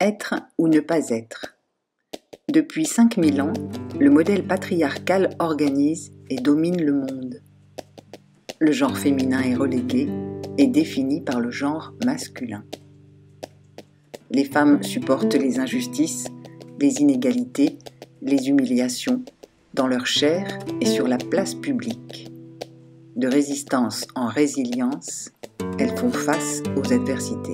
Être ou ne pas être. Depuis 5000 ans, le modèle patriarcal organise et domine le monde. Le genre féminin est relégué et défini par le genre masculin. Les femmes supportent les injustices, les inégalités, les humiliations, dans leur chair et sur la place publique. De résistance en résilience, elles font face aux adversités.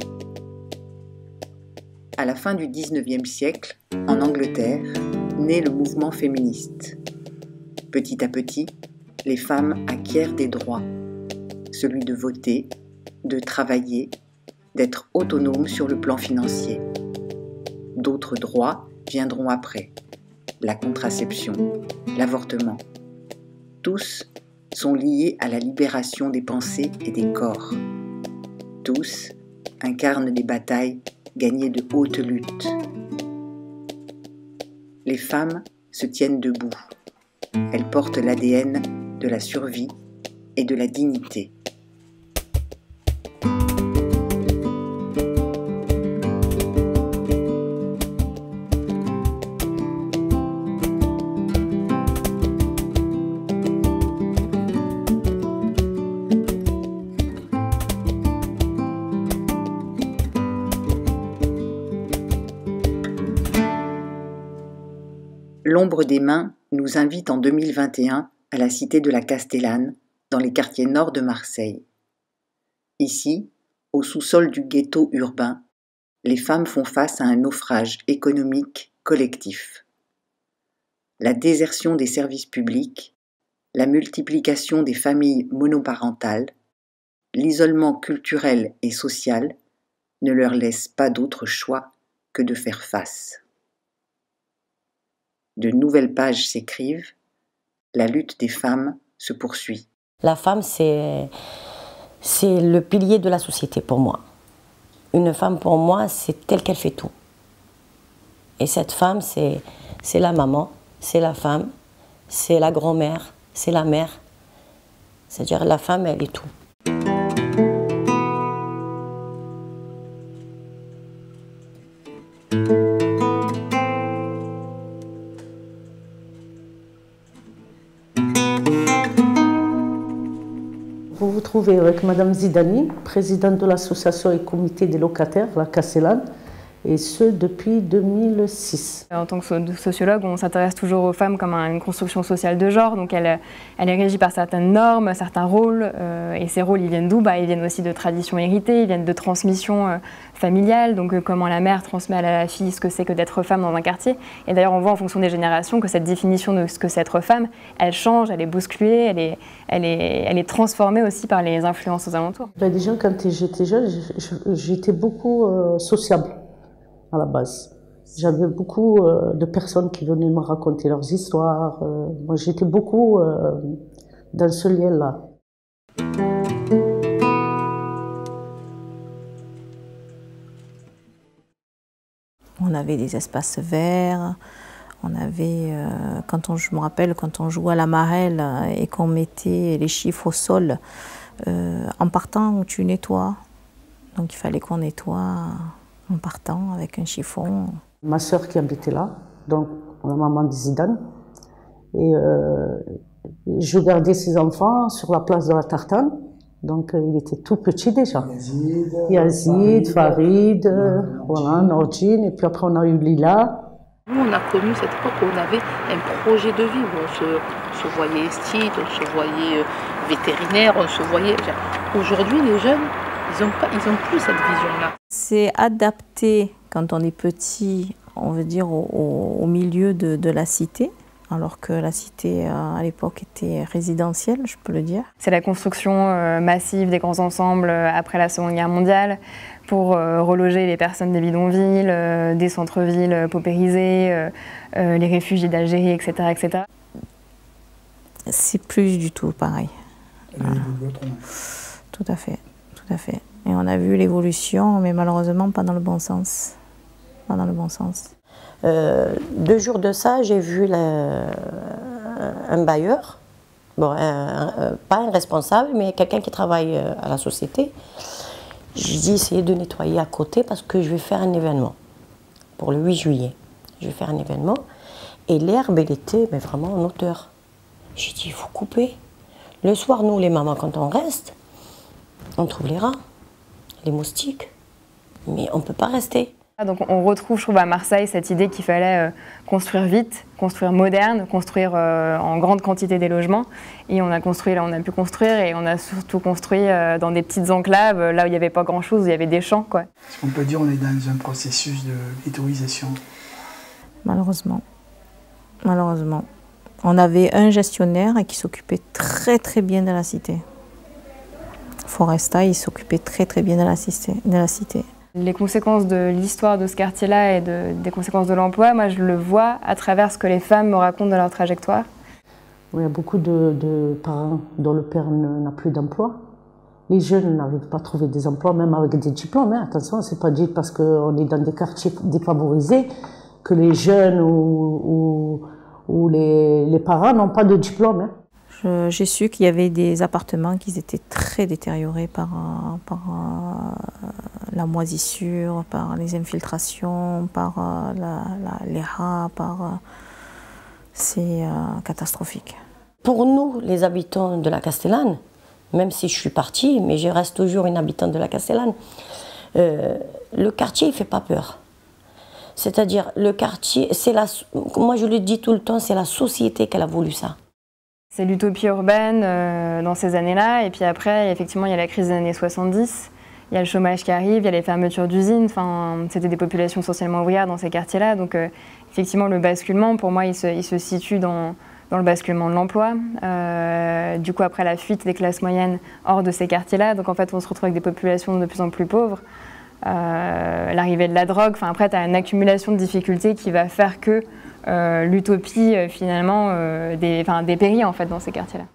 À la fin du XIXe siècle, en Angleterre, naît le mouvement féministe. Petit à petit, les femmes acquièrent des droits, celui de voter, de travailler, d'être autonomes sur le plan financier. D'autres droits viendront après, la contraception, l'avortement. Tous sont liés à la libération des pensées et des corps. Tous incarnent des batailles gagnées de haute lutte. Les femmes se tiennent debout. Elles portent l'ADN de la survie et de la dignité. L'ombre des mains nous invite en 2021 à la cité de la Castellane, dans les quartiers nord de Marseille. Ici, au sous-sol du ghetto urbain, les femmes font face à un naufrage économique collectif. La désertion des services publics, la multiplication des familles monoparentales, l'isolement culturel et social ne leur laissent pas d'autre choix que de faire face. De nouvelles pages s'écrivent, la lutte des femmes se poursuit. La femme, c'est le pilier de la société pour moi. Une femme, pour moi, c'est telle qu'elle fait tout. Et cette femme, c'est la maman, c'est la femme, c'est la grand-mère, c'est la mère. C'est-à-dire la femme, elle est tout. Vous vous trouvez avec Madame Zidani, présidente de l'association et comité des locataires, la Castellane, et ce depuis 2006. En tant que sociologue, on s'intéresse toujours aux femmes comme à une construction sociale de genre, donc elle est régie par certaines normes, certains rôles, et ces rôles ils viennent d'où? Ils viennent aussi de traditions héritées, ils viennent de transmission familiale, donc comment la mère transmet à la fille ce que c'est que d'être femme dans un quartier. Et d'ailleurs on voit en fonction des générations que cette définition de ce que c'est être femme, elle change, elle est bousculée, elle est transformée aussi par les influences aux alentours. Déjà quand j'étais jeune, j'étais beaucoup sociable. À la base. J'avais beaucoup de personnes qui venaient me raconter leurs histoires. Moi, j'étais beaucoup dans ce lien-là. On avait des espaces verts, on avait, je me rappelle, quand on jouait à la marelle et qu'on mettait les chiffres au sol, en partant, tu nettoies. Donc il fallait qu'on nettoie en partant avec un chiffon. Ma sœur qui habitait là, donc la maman de Zidane, et je gardais ses enfants sur la place de la Tartane, donc il était tout petit déjà. Yazid, Farid, voilà, Nordine, et puis après on a eu Lila. Nous on a connu cette époque où on avait un projet de vie, où on se voyait esthète, on se voyait vétérinaire, on se voyait... Aujourd'hui les jeunes, ils ont plus cette vision-là. C'est adapté quand on est petit, on veut dire, au milieu de la cité, alors que la cité à l'époque était résidentielle, je peux le dire. C'est la construction massive des grands ensembles après la Seconde Guerre mondiale pour reloger les personnes des bidonvilles, des centres-villes paupérisés, les réfugiés d'Algérie, etc., etc. C'est plus du tout pareil. Tout à fait, tout à fait. Et on a vu l'évolution, mais malheureusement pas dans le bon sens. Pas dans le bon sens. 2 jours de ça, j'ai vu un bailleur, bon, pas un responsable, mais quelqu'un qui travaille à la société. J'ai dit essayez de nettoyer à côté parce que je vais faire un événement. pour le 8 juillet. Je vais faire un événement. Et l'herbe, elle était mais vraiment en hauteur. J'ai dit, il faut couper. Le soir, nous, les mamans, quand on reste, on trouve les rats, les moustiques. Mais on ne peut pas rester. Donc on retrouve, je trouve, à Marseille cette idée qu'il fallait construire vite, construire moderne, construire en grande quantité des logements. Et on a construit, là on a pu construire, et on a surtout construit dans des petites enclaves, là où il n'y avait pas grand-chose, où il y avait des champs, quoi. On peut dire qu'on est dans un processus de ghettoisation. Malheureusement. Malheureusement. On avait un gestionnaire qui s'occupait très très bien de la cité. Foresta, il s'occupait très très bien de la cité. Les conséquences de l'histoire de ce quartier-là et des conséquences de l'emploi, moi je le vois à travers ce que les femmes me racontent de leur trajectoire. Il y a beaucoup de parents dont le père n'a plus d'emploi. Les jeunes n'arrivent pas à trouver des emplois, même avec des diplômes. Hein. Attention, c'est pas dit parce qu'on est dans des quartiers défavorisés que les jeunes ou les parents n'ont pas de diplôme. Hein. J'ai su qu'il y avait des appartements qui étaient très détériorés par la moisissure, par les infiltrations, par les rats, c'est catastrophique. Pour nous, les habitants de la Castellane, même si je suis partie, mais je reste toujours une habitante de la Castellane, le quartier, il ne fait pas peur. C'est-à-dire, le quartier, moi je le dis tout le temps, c'est la société qui a voulu ça. C'est l'utopie urbaine dans ces années-là, et puis après, effectivement, il y a la crise des années 70, il y a le chômage qui arrive, il y a les fermetures d'usines, enfin, c'était des populations essentiellement ouvrières dans ces quartiers-là, donc effectivement, le basculement, pour moi, il se situe dans le basculement de l'emploi, du coup, après la fuite des classes moyennes hors de ces quartiers-là, donc en fait, on se retrouve avec des populations de plus en plus pauvres, l'arrivée de la drogue, enfin, après, tu as une accumulation de difficultés qui va faire que l'utopie finalement dépérit en fait dans ces quartiers-là.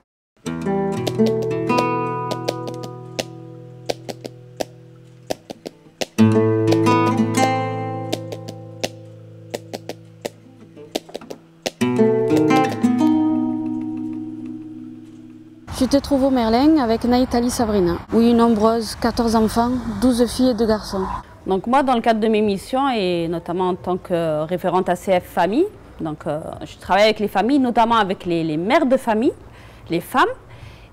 Je te trouve au Merlin avec Naïtali Sabrina. Oui, nombreuse, 14 enfants, 12 filles et 2 garçons. Donc moi, dans le cadre de mes missions, et notamment en tant que référente ACF Famille, donc, je travaille avec les familles, notamment avec les mères de famille, les femmes.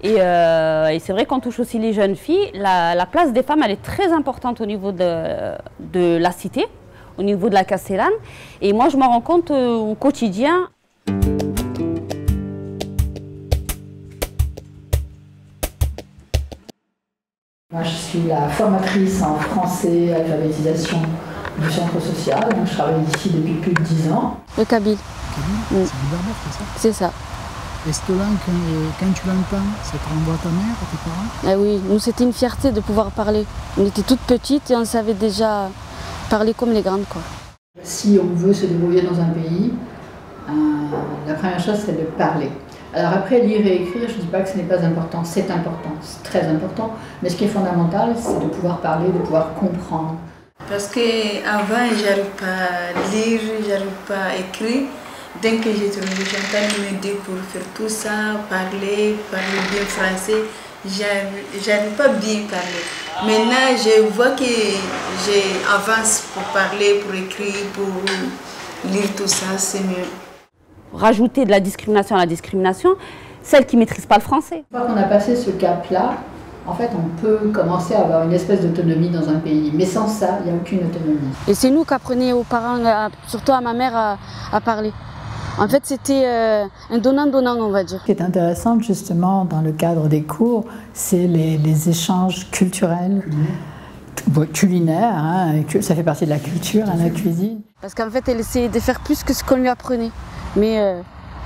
Et c'est vrai qu'on touche aussi les jeunes filles. La place des femmes, elle est très importante au niveau de la cité, au niveau de la Castellane. Et moi, je m'en rends compte au quotidien. Moi, je suis la formatrice en français et alphabétisation du centre social. Donc, je travaille ici depuis plus de 10 ans. Le Kabyle. Kabyle, c'est du berbère, c'est ça? C'est ça. Et cette langue, quand tu l'entends, ça te renvoie à ta mère, à tes parents? Ah oui, nous, c'était une fierté de pouvoir parler. On était toutes petites et on savait déjà parler comme les grandes, quoi. Si on veut se débrouiller dans un pays, la première chose, c'est de parler. Alors après, lire et écrire, je ne dis pas que ce n'est pas important, c'est très important. Mais ce qui est fondamental, c'est de pouvoir parler, de pouvoir comprendre. Parce qu'avant, je n'arrive pas à lire, je n'arrive pas à écrire. Dès que j'ai trouvé j'entends m'aider pour faire tout ça, parler bien français, j'arrive pas bien parler. Maintenant, je vois que j'avance pour parler, pour écrire, pour lire tout ça, c'est mieux. Rajouter de la discrimination à la discrimination, celle qui ne maîtrise pas le français. Une fois qu'on a passé ce cap-là, en fait, on peut commencer à avoir une espèce d'autonomie dans un pays. Mais sans ça, il n'y a aucune autonomie. Et c'est nous qui apprenions aux parents, surtout à ma mère, à parler. En fait, c'était un donnant-donnant, on va dire. Ce qui est intéressant, justement, dans le cadre des cours, c'est les échanges culturels, culinaires. Hein, ça fait partie de la culture, hein, la cuisine. Parce qu'en fait, elle essayait de faire plus que ce qu'on lui apprenait. Mais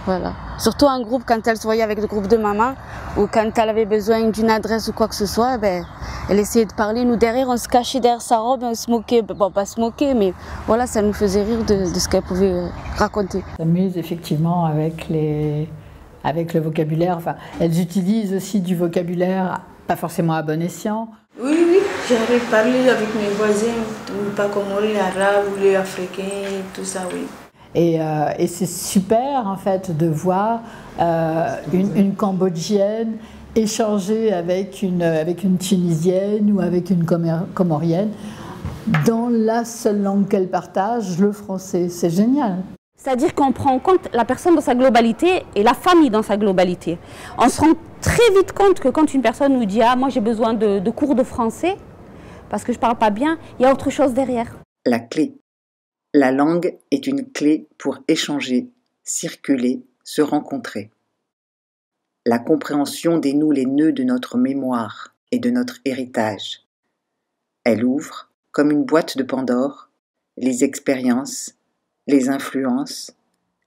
voilà. Surtout en groupe, quand elle se voyait avec le groupe de maman, ou quand elle avait besoin d'une adresse ou quoi que ce soit, ben, elle essayait de parler. Nous, derrière, on se cachait derrière sa robe, on se moquait. Bon, pas se moquer, mais voilà, ça nous faisait rire de ce qu'elle pouvait raconter. On s'amuse effectivement avec le vocabulaire. Enfin, elles utilisent aussi du vocabulaire, pas forcément à bon escient. Oui, j'arrive à parler avec mes voisins, pas comme les Arabes ou les Africains, tout ça, oui. Et c'est super en fait de voir une Cambodgienne échanger avec une Tunisienne ou avec une Comorienne dans la seule langue qu'elle partage, le français. C'est génial. C'est-à-dire qu'on prend en compte la personne dans sa globalité et la famille dans sa globalité. On se rend très vite compte que quand une personne nous dit « Ah, moi j'ai besoin de cours de français parce que je ne parle pas bien », il y a autre chose derrière. La clé. La langue est une clé pour échanger, circuler, se rencontrer. La compréhension dénoue les nœuds de notre mémoire et de notre héritage. Elle ouvre, comme une boîte de Pandore, les expériences, les influences,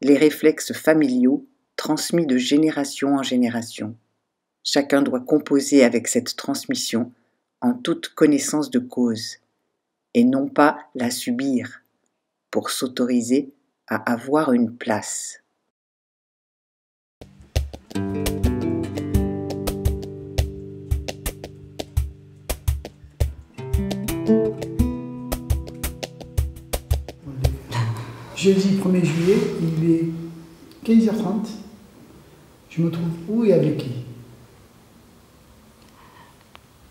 les réflexes familiaux transmis de génération en génération. Chacun doit composer avec cette transmission en toute connaissance de cause, et non pas la subir, pour s'autoriser à avoir une place. Jeudi 1er juillet, il est 15h30. Je me trouve où et avec qui?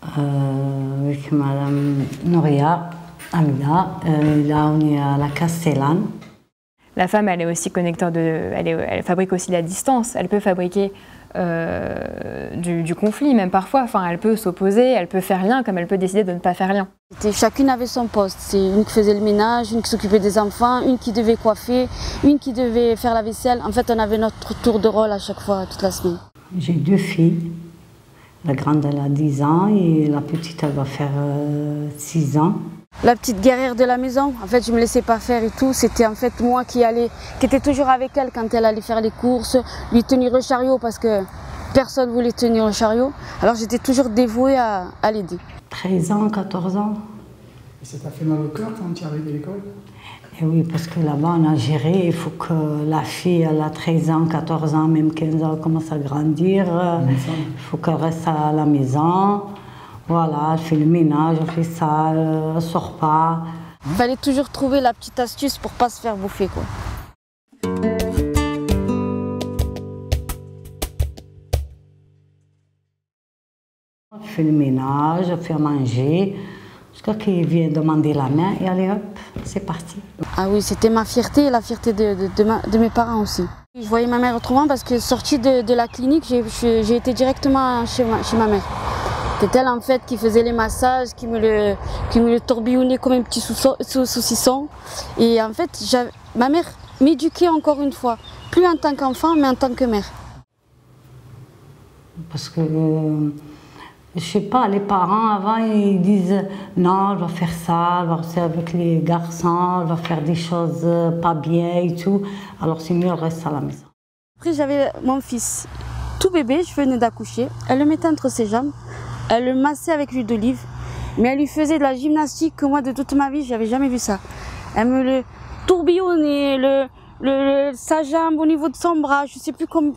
Avec Madame Nouria Amina. Là, on est à la Castellane. La femme, elle est aussi connecteur elle fabrique aussi la distance. Elle peut fabriquer du conflit, même parfois. Enfin, elle peut s'opposer, elle peut faire lien, comme elle peut décider de ne pas faire lien. Chacune avait son poste. C'est une qui faisait le ménage, une qui s'occupait des enfants, une qui devait coiffer, une qui devait faire la vaisselle. En fait, on avait notre tour de rôle à chaque fois, toute la semaine. J'ai 2 filles. La grande, elle a 10 ans et la petite, elle va faire 6 ans. La petite guerrière de la maison, en fait, je me laissais pas faire et tout. C'était en fait moi qui était toujours avec elle quand elle allait faire les courses, lui tenir le chariot parce que personne voulait tenir le chariot. Alors j'étais toujours dévouée à l'aider. 13 ans, 14 ans. Et ça t'a fait mal au cœur quand tu es arrivée à l'école? Et oui, parce que là-bas, on a géré, il faut que la fille, elle a 13 ans, 14 ans, même 15 ans, elle commence à grandir. Il faut qu'elle reste à la maison. Voilà, elle fait le ménage, elle fait ça, elle ne sort pas. Il fallait toujours trouver la petite astuce pour ne pas se faire bouffer, quoi. Elle fait le ménage, elle fait à manger. Jusqu'à qu'il vienne demander la main et allez hop, c'est parti. Ah oui, c'était ma fierté et la fierté de mes parents aussi. Je voyais ma mère autrement parce que sortie de la clinique, j'ai été directement chez ma mère. C'était elle en fait qui faisait les massages, qui me le tourbillonnait comme un petit saucisson. Et en fait, ma mère m'éduquait encore une fois, plus en tant qu'enfant, mais en tant que mère. Parce que, je sais pas, les parents avant, ils disent non, elle va faire ça, elle va rester avec les garçons, elle va faire des choses pas bien et tout. Alors c'est mieux, elle reste à la maison. Après, j'avais mon fils, tout bébé, je venais d'accoucher. Elle le mettait entre ses jambes. Elle le massait avec l'huile d'olive, mais elle lui faisait de la gymnastique que moi, de toute ma vie, je n'avais jamais vu ça. Elle me le tourbillonnait, sa jambe au niveau de son bras, je ne sais plus comment.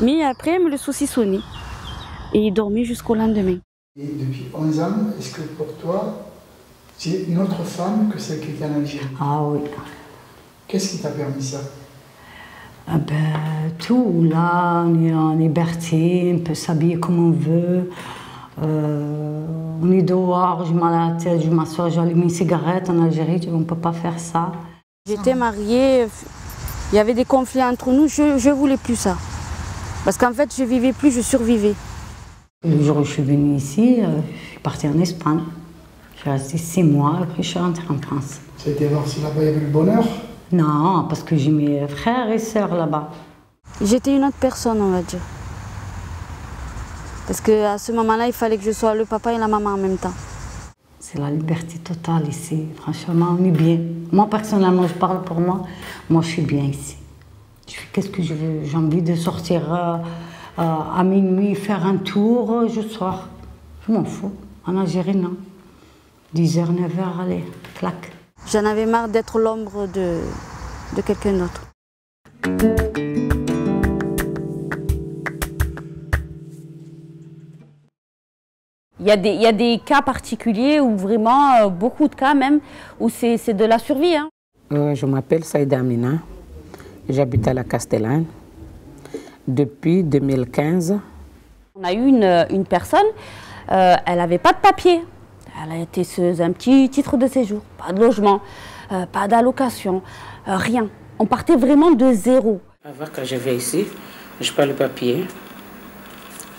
Mais après, elle me le saucissonnait. Et il dormait jusqu'au lendemain. Et depuis 11 ans, est-ce que pour toi, c'est une autre femme que celle qui était en Algérie? Ah oui. Qu'est-ce qui t'a permis ça? Ah ben, tout, là, on est en liberté, on peut s'habiller comme on veut. On est dehors, je mal à la tête, je m'assois, j'allume une cigarette. En Algérie, on ne peut pas faire ça. J'étais mariée, il y avait des conflits entre nous, je ne voulais plus ça. Parce qu'en fait, je ne vivais plus, je survivais. Le jour où je suis venue ici, je suis partie en Espagne. Je suis restée 6 mois, après je suis rentrée en France. Ça a été voir si là-bas il y avait le bonheur? Non, parce que j'ai mes frères et sœurs là-bas. J'étais une autre personne, on va dire. Parce qu'à ce moment-là, il fallait que je sois le papa et la maman en même temps. C'est la liberté totale ici. Franchement, on est bien. Moi, personnellement, je parle pour moi. Moi, je suis bien ici. Je fais qu'est-ce que je veux. J'ai envie de sortir à minuit, faire un tour, je sors. Je m'en fous. En Algérie, non. 10h, 9h, allez, clac. J'en avais marre d'être l'ombre de quelqu'un d'autre. Il y a des cas particuliers où vraiment, beaucoup de cas même, où c'est de la survie. Hein. Je m'appelle Saïda Amina, j'habite à la Castellane depuis 2015. On a eu une personne, elle n'avait pas de papier. Elle a été un petit titre de séjour, pas de logement, pas d'allocation, rien. On partait vraiment de zéro. Avant, quand je viens ici, je n'ai pas le papier.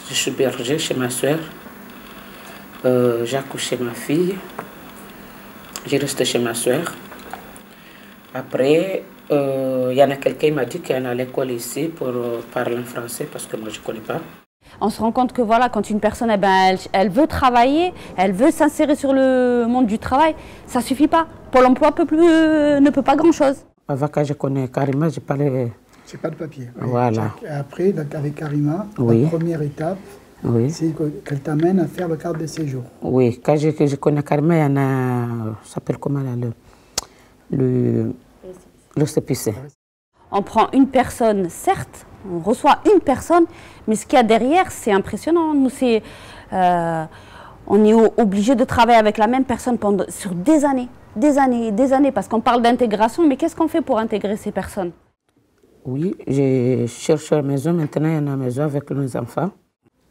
Je suis berger chez ma soeur. J'ai accouché ma fille. J'ai resté chez ma soeur. Après, il y en a quelqu'un qui m'a dit qu'il y en a à l'école ici pour parler en français parce que moi je ne connais pas. On se rend compte que voilà, quand une personne elle veut travailler, elle veut s'insérer sur le monde du travail, ça ne suffit pas. Pôle emploi ne peut pas grand-chose. Avant, quand je connais Karima, je parlais... C'est pas de papier. Oui. Voilà. Et après, donc, avec Karima, oui. La première étape, oui. C'est qu'elle t'amène à faire le carte de séjour. Oui, quand je connais Karima, il y en a... Ça s'appelle comment là, le CPC. On prend une personne, certes, on reçoit une personne, mais ce qu'il y a derrière, c'est impressionnant. Nous, on est obligé de travailler avec la même personne sur des années, parce qu'on parle d'intégration, mais qu'est-ce qu'on fait pour intégrer ces personnes? Oui, j'ai cherché une maison, maintenant il y a une maison avec nos enfants.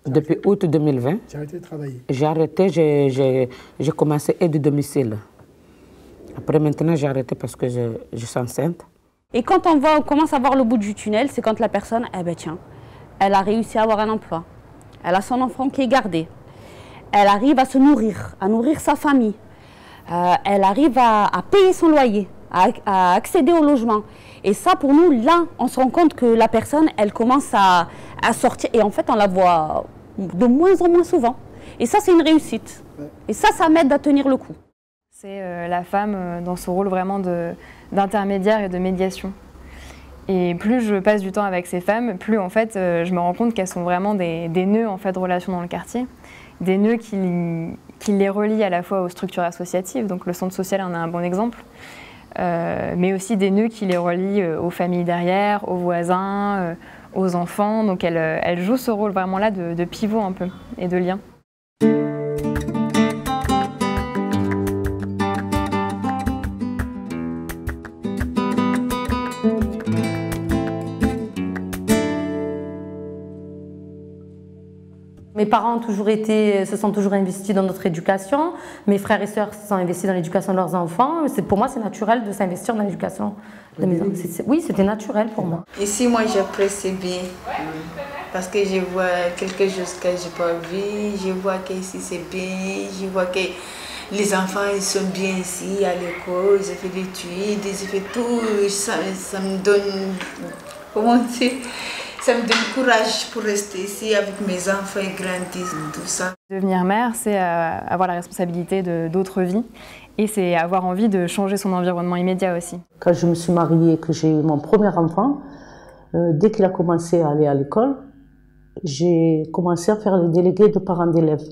Depuis août 2020. J'ai arrêté de travailler. J'ai arrêté, j'ai commencé aide de domicile. Après maintenant j'ai arrêté parce que je suis enceinte. Et quand on commence à voir le bout du tunnel, c'est quand la personne, eh ben tiens, elle a réussi à avoir un emploi. Elle a son enfant qui est gardé. Elle arrive à se nourrir, à nourrir sa famille. Elle arrive à payer son loyer, à accéder au logement. Et ça, pour nous, là, on se rend compte que la personne, elle commence à sortir. Et en fait, on la voit de moins en moins souvent. Et ça, c'est une réussite. Et ça m'aide à tenir le coup. C'est la femme dans ce rôle vraiment d'intermédiaire et de médiation. Et plus je passe du temps avec ces femmes, plus en fait, je me rends compte qu'elles sont vraiment des nœuds en fait, de relations dans le quartier. Des nœuds qui les relient à la fois aux structures associatives, donc le centre social en a un bon exemple, mais aussi des nœuds qui les relient aux familles derrière, aux voisins, aux enfants. Donc elles jouent ce rôle vraiment là de pivot un peu et de lien. Mes parents se sont toujours investis dans notre éducation. Mes frères et sœurs se sont investis dans l'éducation de leurs enfants. Pour moi, c'est naturel de s'investir dans l'éducation de mes enfants. Oui, c'était naturel pour moi. Ici, moi, j'apprécie bien. Parce que je vois quelque chose que je n'ai pas vu. Je vois qu'ici, c'est bien. Je vois que les enfants, ils sont bien ici, à l'école. Ils ont fait des études, ils ont fait tout. Ça me donne... Comment dire? Ça me donne courage pour rester ici avec mes enfants et grandir, tout ça. Devenir mère, c'est avoir la responsabilité d'autres vies et c'est avoir envie de changer son environnement immédiat aussi. Quand je me suis mariée et que j'ai eu mon premier enfant, dès qu'il a commencé à aller à l'école, j'ai commencé à faire les délégués de parents d'élèves,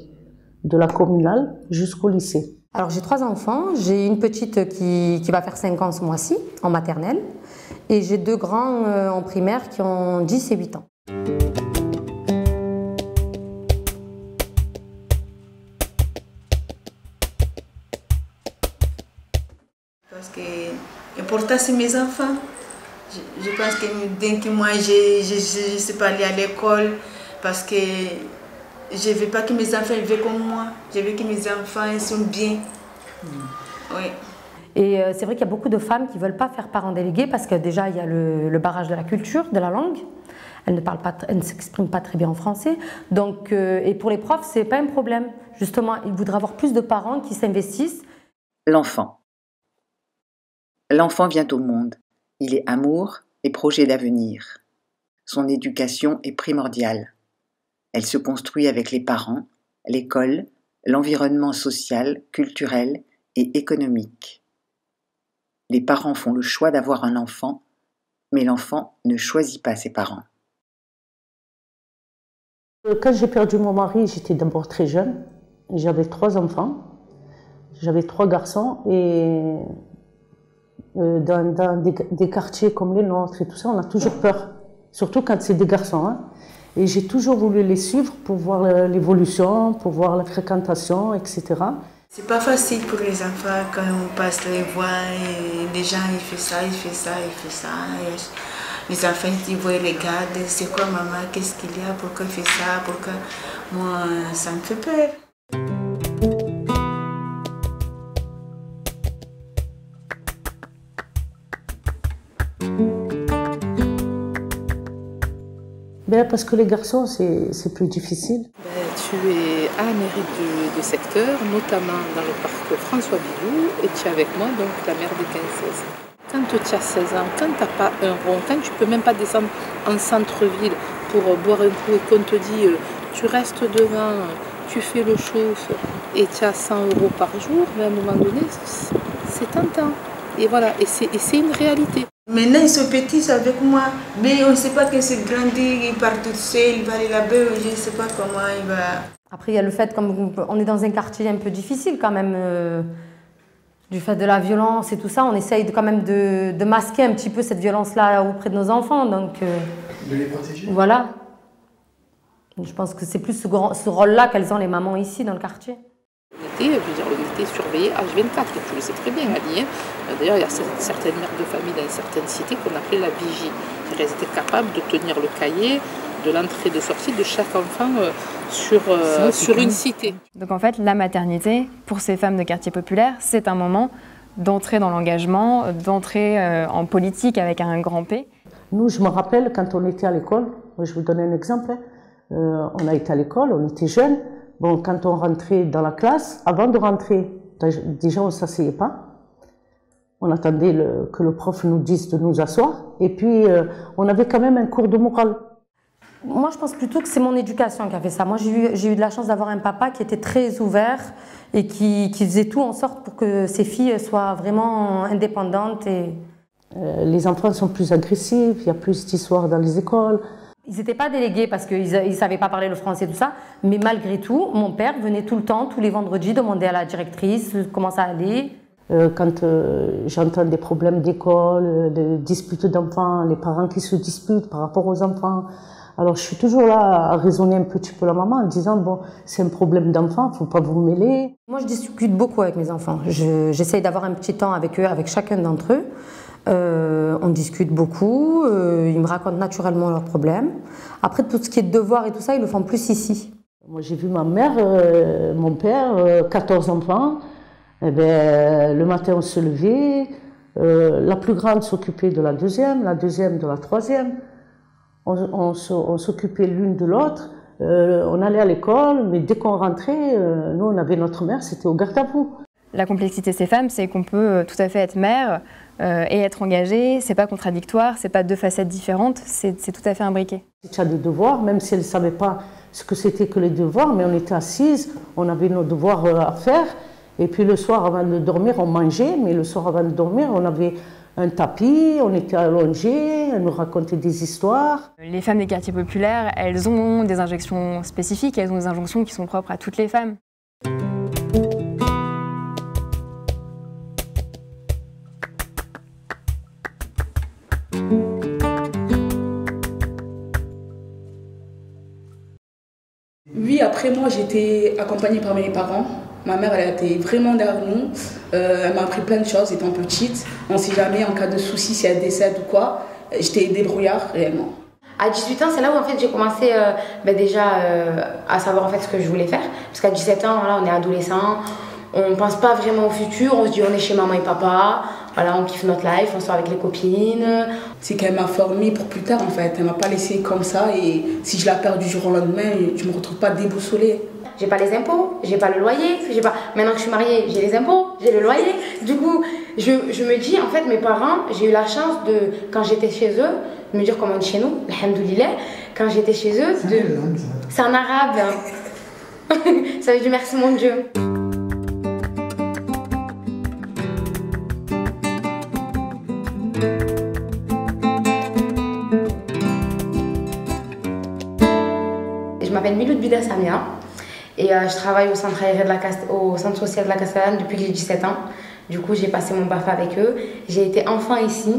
de la communale jusqu'au lycée. Alors j'ai 3 enfants, j'ai une petite qui va faire 5 ans ce mois-ci, en maternelle, et j'ai 2 grands en primaire qui ont 10 et 8 ans. Parce que l'important c'est mes enfants. Je pense que dès que moi je suis pas allée à l'école, parce que je ne veux pas que mes enfants vivent comme moi. Je veux que mes enfants ils sont bien. Oui. Et c'est vrai qu'il y a beaucoup de femmes qui ne veulent pas faire parents délégués parce que déjà il y a le barrage de la culture, de la langue. Elles ne s'expriment pas très bien en français. Donc, et pour les profs, ce n'est pas un problème. Justement, ils voudraient avoir plus de parents qui s'investissent. L'enfant. L'enfant vient au monde. Il est amour et projet d'avenir. Son éducation est primordiale. Elle se construit avec les parents, l'école, l'environnement social, culturel et économique. Les parents font le choix d'avoir un enfant, mais l'enfant ne choisit pas ses parents. Quand j'ai perdu mon mari, j'étais d'abord très jeune. J'avais 3 enfants. J'avais 3 garçons et dans des quartiers comme les nôtres et tout ça, on a toujours peur. Surtout quand c'est des garçons. Hein. Et j'ai toujours voulu les suivre pour voir l'évolution, pour voir la fréquentation, etc. C'est pas facile pour les enfants quand on passe les voies et les gens ils font ça, ils font ça, ils font ça. Et les enfants ils voient, ils regardent, c'est quoi maman, qu'est-ce qu'il y a, pourquoi il fait ça, pourquoi... Moi ça me fait peur. Ben, parce que les garçons, c'est plus difficile. Tu es à la mairie du secteur, notamment dans le parc François Bilou, et tu es avec moi, donc la mère des 15-16. Quand tu as 16 ans, quand tu n'as pas un rond, quand tu ne peux même pas descendre en centre-ville pour boire un coup et qu'on te dit tu restes devant, tu fais le chauffe et tu as 100 € par jour, mais à un moment donné, c'est tentant. Et voilà, et c'est une réalité. Maintenant, ils sont petits avec moi, mais on ne sait pas que c'est grandi, il part tout seul, il va aller là-bas, je ne sais pas comment il va. Après, il y a le fait, comme on est dans un quartier un peu difficile quand même, du fait de la violence et tout ça, on essaye quand même de masquer un petit peu cette violence-là auprès de nos enfants. Donc, de les protéger. Voilà. Je pense que c'est plus ce rôle-là qu'elles ont les mamans ici dans le quartier. On était surveillés H24, tu le sais très bien, Ali. D'ailleurs, il y a certaines mères de famille dans certaines cités qu'on appelait la vigie. Elles étaient capables de tenir le cahier de l'entrée et de sortie de chaque enfant sur une cité. Donc en fait, la maternité, pour ces femmes de quartier populaire, c'est un moment d'entrer dans l'engagement, d'entrer en politique avec un grand P. Nous, je me rappelle quand on était à l'école, je vous donne un exemple, on a été à l'école, on était jeunes. Bon, quand on rentrait dans la classe, avant de rentrer, déjà on ne s'asseyait pas. On attendait que le prof nous dise de nous asseoir. Et puis, on avait quand même un cours de morale. Moi, je pense plutôt que c'est mon éducation qui a fait ça. Moi, j'ai eu de la chance d'avoir un papa qui était très ouvert et qui faisait tout en sorte pour que ses filles soient vraiment indépendantes. Les enfants sont plus agressifs, il y a plus d'histoires dans les écoles. Ils n'étaient pas délégués parce qu'ils ne savaient pas parler le français, tout ça. Mais malgré tout, mon père venait tout le temps, tous les vendredis, demander à la directrice comment ça allait. Quand j'entends des problèmes d'école, des disputes d'enfants, les parents qui se disputent par rapport aux enfants, alors je suis toujours là à raisonner un petit peu la maman en disant bon, c'est un problème d'enfant, il ne faut pas vous mêler. Moi, je discute beaucoup avec mes enfants. J'essaye d'avoir un petit temps avec eux, avec chacun d'entre eux. On discute beaucoup, ils me racontent naturellement leurs problèmes. Après, tout ce qui est devoirs et tout ça, ils le font plus ici. Moi, j'ai vu ma mère, mon père, 14 enfants. Eh ben, le matin, on se levait. La plus grande s'occupait de la deuxième de la troisième. On s'occupait l'une de l'autre. On allait à l'école, mais dès qu'on rentrait, nous, on avait notre mère, c'était au garde à vous. La complexité de ces femmes, c'est qu'on peut tout à fait être mère et être engagée. C'est pas contradictoire, c'est pas deux facettes différentes, c'est tout à fait imbriqué. Si tu as des devoirs, même si elles ne savaient pas ce que c'était que les devoirs, mais on était assises, on avait nos devoirs à faire. Et puis le soir, avant de dormir, on mangeait, mais le soir, avant de dormir, on avait un tapis, on était allongés, elles nous racontaient des histoires. Les femmes des quartiers populaires, elles ont des injonctions spécifiques, elles ont des injonctions qui sont propres à toutes les femmes. Oui, après moi, j'étais accompagnée par mes parents. Ma mère, elle a été vraiment derrière nous. Elle m'a appris plein de choses étant petite. On ne sait jamais, en cas de souci, si elle décède ou quoi. J'étais débrouillard, réellement. À 18 ans, c'est là où en fait, j'ai commencé déjà à savoir en fait, ce que je voulais faire. Parce qu'à 17 ans, voilà, on est adolescent, on ne pense pas vraiment au futur, on se dit on est chez maman et papa, voilà, on kiffe notre life, on sort avec les copines. C'est qu'elle m'a formée pour plus tard en fait, elle m'a pas laissé comme ça et si je la perds du jour au lendemain, je me retrouve pas déboussolée. J'ai pas les impôts, j'ai pas le loyer, maintenant que je suis mariée, j'ai les impôts, j'ai le loyer. Du coup, je me dis, en fait, mes parents, j'ai eu la chance de, quand j'étais chez eux, de me dire comme on dit chez nous, alhamdoulilah, quand j'étais chez eux, c'est en arabe. Ça veut dire merci mon Dieu. Je m'appelle Miloud Bida Samia. Et je travaille au centre aéré au centre social de la Castellane depuis que j'ai 17 ans. Du coup, j'ai passé mon BAFA avec eux. J'ai été enfant ici.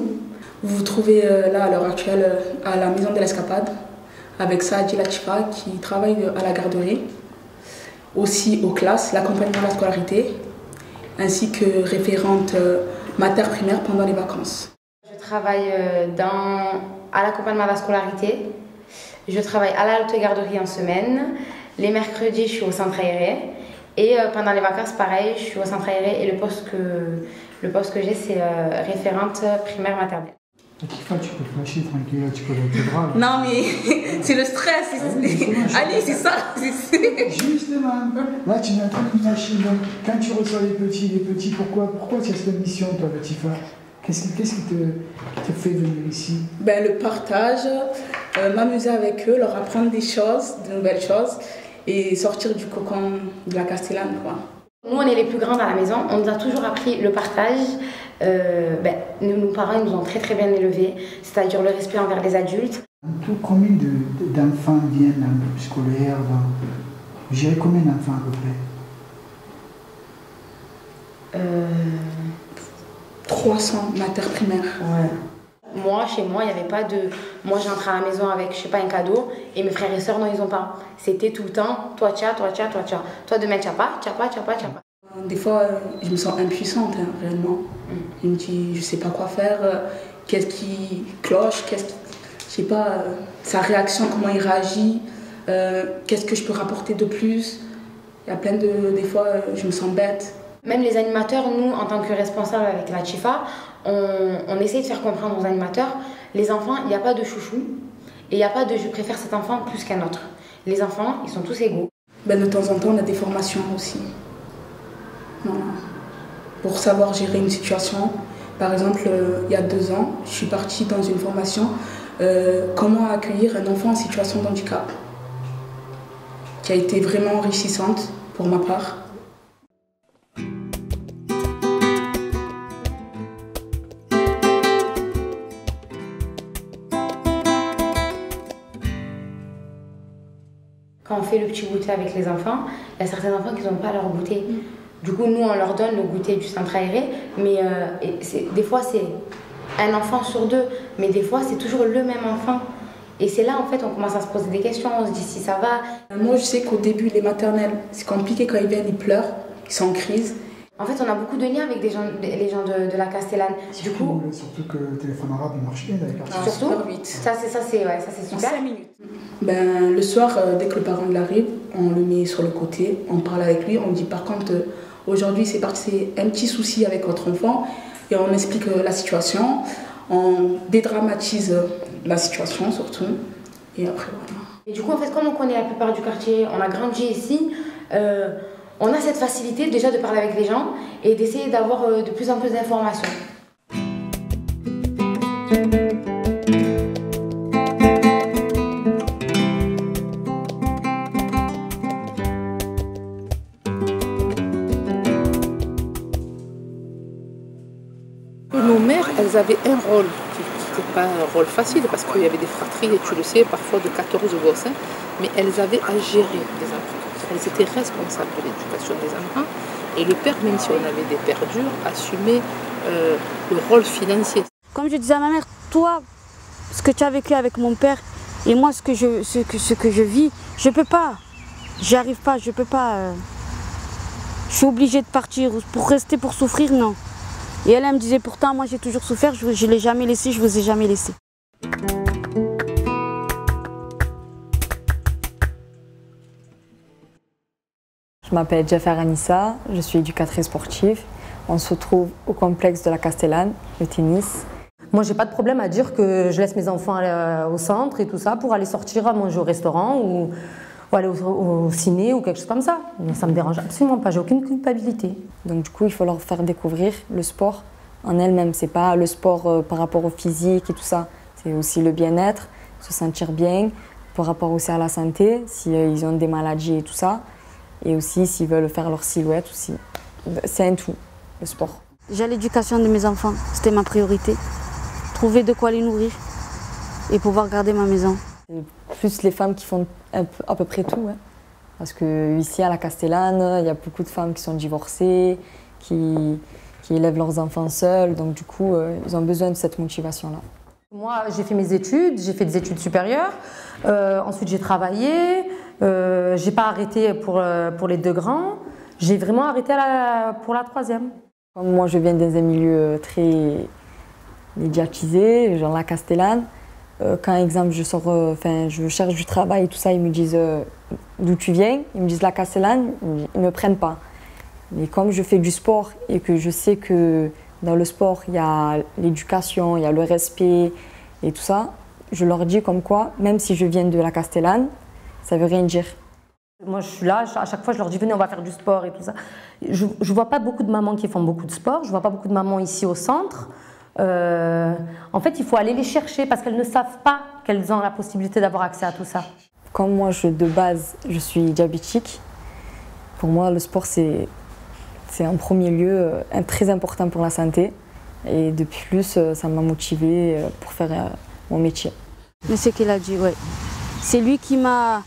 Vous vous trouvez là, à l'heure actuelle, à la maison de l'Escapade, avec Saadi Latifa, qui travaille à la garderie, aussi aux classes, l'accompagnement de la scolarité, ainsi que référente mater primaire pendant les vacances. Je travaille à l'accompagnement de la scolarité. Je travaille à la haute garderie en semaine. Les mercredis, je suis au centre aéré. Et pendant les vacances, pareil, je suis au centre aéré. Et le poste que j'ai, c'est référente primaire maternelle. Latifa, tu peux flasher tranquille, tu peux être bras. Non, mais c'est le stress. Allez, c'est ça. Justement, là, tu es en train de lâcher. Quand tu reçois les petits, pourquoi tu as cette mission, toi, Latifa? Qu'est-ce qui te fait venir ici? Ben, le partage, m'amuser avec eux, leur apprendre des choses, de nouvelles choses, et sortir du cocon de la Castellane, quoi. Nous, on est les plus grandes à la maison. On nous a toujours appris le partage. Nos parents ils nous ont très très bien élevés, c'est-à-dire le respect envers les adultes. En tout, combien d'enfants viennent en scolaire? Je dirais combien d'enfants à peu près? 300 matières primaires. Ouais. Moi, chez moi, il n'y avait pas de... Moi, j'entre à la maison avec, je sais pas, un cadeau, et mes frères et sœurs, non, ils n'ont pas. C'était tout le temps, toi, tcha, toi, tcha, toi, tcha. Toi, demain, tcha pas, tcha pas, tcha pas, tcha pas. Des fois, je me sens impuissante, hein, réellement. Je me dis, je sais pas quoi faire, qu'est-ce qui cloche, je sais pas, sa réaction, comment il réagit, qu'est-ce que je peux rapporter de plus. Il y a plein des fois, je me sens bête. Même les animateurs, nous, en tant que responsables avec Latifa, on essaie de faire comprendre aux animateurs, les enfants, il n'y a pas de chouchou, et il n'y a pas de je préfère cet enfant plus qu'un autre. Les enfants, ils sont tous égaux. Ben, de temps en temps, on a des formations aussi. Voilà. Pour savoir gérer une situation. Par exemple, il y a 2 ans, je suis partie dans une formation comment accueillir un enfant en situation de handicap, qui a été vraiment enrichissante pour ma part. Quand on fait le petit goûter avec les enfants, il y a certains enfants qui n'ont pas leur goûter. Du coup, nous, on leur donne le goûter du centre aéré, mais des fois, c'est un enfant sur 2, mais des fois, c'est toujours le même enfant. Et c'est là, en fait, on commence à se poser des questions, on se dit si ça va. Moi, je sais qu'au début, les maternelles, c'est compliqué quand ils viennent, ils pleurent, ils sont en crise. En fait, on a beaucoup de liens avec les gens de la Castellane. Du coup, surtout que le téléphone arabe, il marche bien avec la surtout, ça c'est super. 5 minutes. Ben, le soir, dès que le parent il arrive, on le met sur le côté, on parle avec lui, on dit par contre, aujourd'hui c'est parti, un petit souci avec votre enfant, et on explique la situation, on dédramatise la situation surtout, et après voilà. Et du coup, en fait, comme on connaît la plupart du quartier, on a grandi ici, on a cette facilité déjà de parler avec les gens et d'essayer d'avoir de plus en plus d'informations. Nos mères, elles avaient un rôle qui n'était pas un rôle facile parce qu'il y avait des fratries, et tu le sais, parfois de 14 gosses, mais elles avaient à gérer les enfants. Elles étaient responsables de l'éducation des enfants et le père, même si on avait des pères durs, assumait le rôle financier. Comme je disais à ma mère, toi, ce que tu as vécu avec mon père et moi ce que je vis, je peux pas. J'y arrive pas, je peux pas. Je suis obligée de partir. Pour rester, pour souffrir, non. Et elle me disait pourtant, moi j'ai toujours souffert, je ne l'ai jamais laissé, je ne vous ai jamais laissé. Je m'appelle Jafar Anissa, je suis éducatrice sportive. On se trouve au complexe de la Castellane, le tennis. Moi, j'ai pas de problème à dire que je laisse mes enfants aller au centre et tout ça pour aller sortir à manger au restaurant ou aller au ciné ou quelque chose comme ça. Mais ça me dérange absolument pas, j'ai aucune culpabilité. Donc du coup, il faut leur faire découvrir le sport en elle-même. C'est pas le sport par rapport au physique et tout ça. C'est aussi le bien-être, se sentir bien, par rapport aussi à la santé, s'ils ont des maladies et tout ça. Et aussi s'ils veulent faire leur silhouette aussi. C'est un tout, le sport. J'ai l'éducation de mes enfants, c'était ma priorité. Trouver de quoi les nourrir et pouvoir garder ma maison. C'est plus les femmes qui font à peu près tout. Hein. Parce qu'ici à la Castellane, il y a beaucoup de femmes qui sont divorcées, qui élèvent leurs enfants seules. Donc du coup, ils ont besoin de cette motivation-là. Moi, j'ai fait mes études, j'ai fait des études supérieures. Ensuite, j'ai travaillé. J'ai pas arrêté pour les 2 grands. J'ai vraiment arrêté pour la 3e. Moi, je viens dans un milieu très médiatisé, genre la Castellane. Quand, exemple, je cherche du travail et tout ça, ils me disent d'où tu viens. Ils me disent la Castellane, ils ne me prennent pas. Mais comme je fais du sport et que je sais que Dans le sport, il y a l'éducation, il y a le respect et tout ça. Je leur dis comme quoi, même si je viens de la Castellane, ça veut rien dire. Moi, je suis là, à chaque fois, je leur dis venez, on va faire du sport et tout ça. Je ne vois pas beaucoup de mamans qui font beaucoup de sport, je ne vois pas beaucoup de mamans ici au centre. En fait, il faut aller les chercher parce qu'elles ne savent pas qu'elles ont la possibilité d'avoir accès à tout ça. Comme moi, de base, je suis diabétique, pour moi, le sport, c'est en premier lieu très important pour la santé. Et de plus, ça m'a motivée pour faire mon métier. Mais c'est qu'il a dit, ouais. C'est lui qui m'a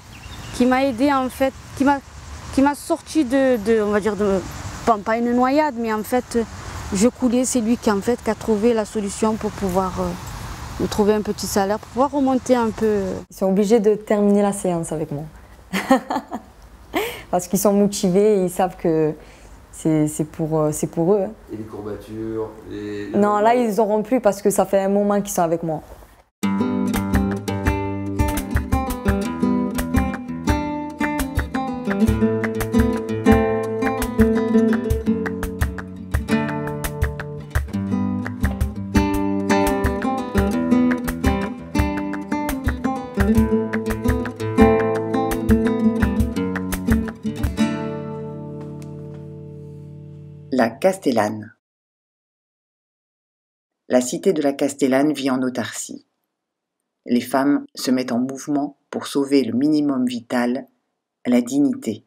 aidé en fait, qui m'a sorti on va dire, pas une noyade, mais en fait, je coulais, c'est lui qui a trouvé la solution pour pouvoir me trouver un petit salaire, pour pouvoir remonter un peu. Ils sont obligés de terminer la séance avec moi. Parce qu'ils sont motivés et ils savent que c'est pour eux. Et les courbatures Non, là, ils n'auront plus parce que ça fait un moment qu'ils sont avec moi. La Castellane. La cité de la Castellane vit en autarcie. Les femmes se mettent en mouvement pour sauver le minimum vital, la dignité.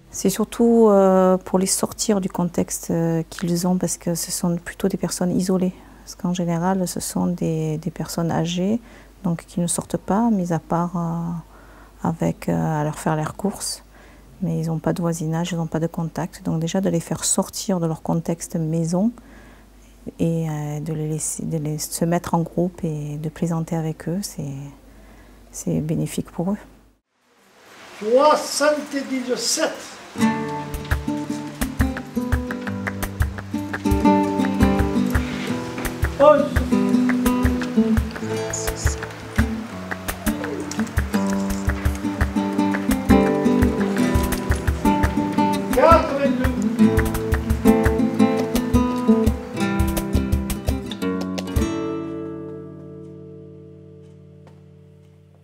C'est surtout pour les sortir du contexte qu'ils ont, parce que ce sont plutôt des personnes isolées. Parce qu'en général, ce sont des personnes âgées, donc qui ne sortent pas, mis à part à leur faire leurs courses. Mais ils n'ont pas de voisinage, ils n'ont pas de contact. Donc déjà, de les faire sortir de leur contexte maison et de les se mettre en groupe et de plaisanter avec eux, c'est bénéfique pour eux. 77.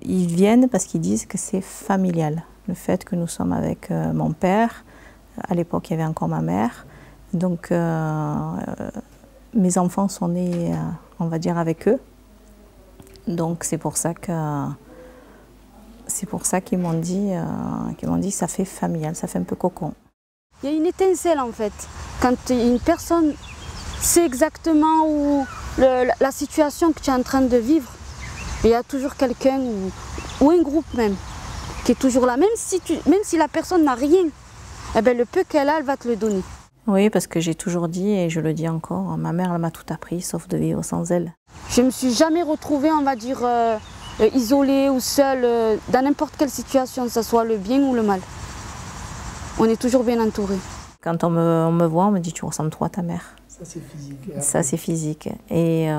Ils viennent parce qu'ils disent que c'est familial. Le fait que nous sommes avec mon père, à l'époque il y avait encore ma mère, donc mes enfants sont nés, on va dire, avec eux. Donc c'est pour ça qu'ils m'ont dit, ça fait familial, ça fait un peu cocon. Il y a une étincelle en fait. Quand une personne sait exactement la situation que tu es en train de vivre, il y a toujours quelqu'un ou un groupe même qui est toujours là. Même si la personne n'a rien, eh bien, le peu qu'elle a, elle va te le donner. Oui, parce que j'ai toujours dit, et je le dis encore, ma mère elle m'a tout appris, sauf de vivre sans elle. Je ne me suis jamais retrouvée, on va dire, isolée ou seule, dans n'importe quelle situation, que ce soit le bien ou le mal. On est toujours bien entouré. Quand on me voit, on me dit tu ressembles trop à ta mère. Ça c'est physique. Ça c'est physique. Et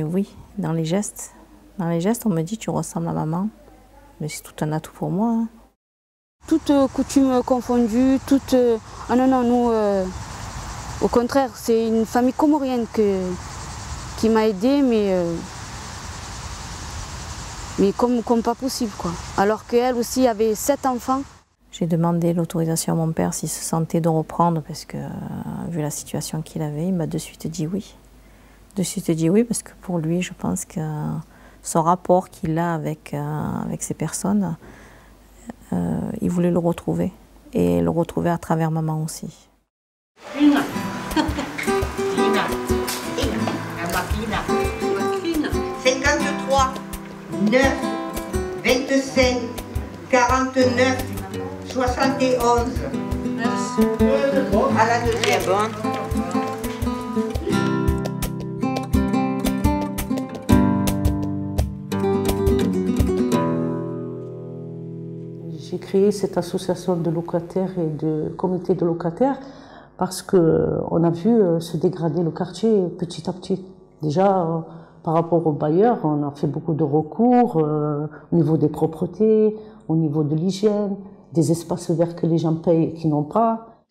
oui, dans les gestes, on me dit tu ressembles à maman. Mais c'est tout un atout pour moi. Hein. Toutes coutumes confondues, toutes... Ah non, non, nous, au contraire, c'est une famille comorienne qui m'a aidée, mais comme pas possible, quoi. Alors qu'elle aussi avait 7 enfants. J'ai demandé l'autorisation à mon père s'il se sentait de reprendre, parce que, vu la situation qu'il avait, il m'a de suite dit oui. De suite dit oui, parce que pour lui, je pense que son rapport qu'il a avec ces personnes, il voulait le retrouver, et le retrouver à travers maman aussi. Fina. Fina. Fina. 53, 9, 25, 49, 71. À la deuxième. J'ai créé cette association de locataires et de comités de locataires parce qu'on a vu se dégrader le quartier petit à petit. Déjà, par rapport aux bailleurs, on a fait beaucoup de recours au niveau des propretés, au niveau de l'hygiène, des espaces verts que les gens payent et qui n'ont pas.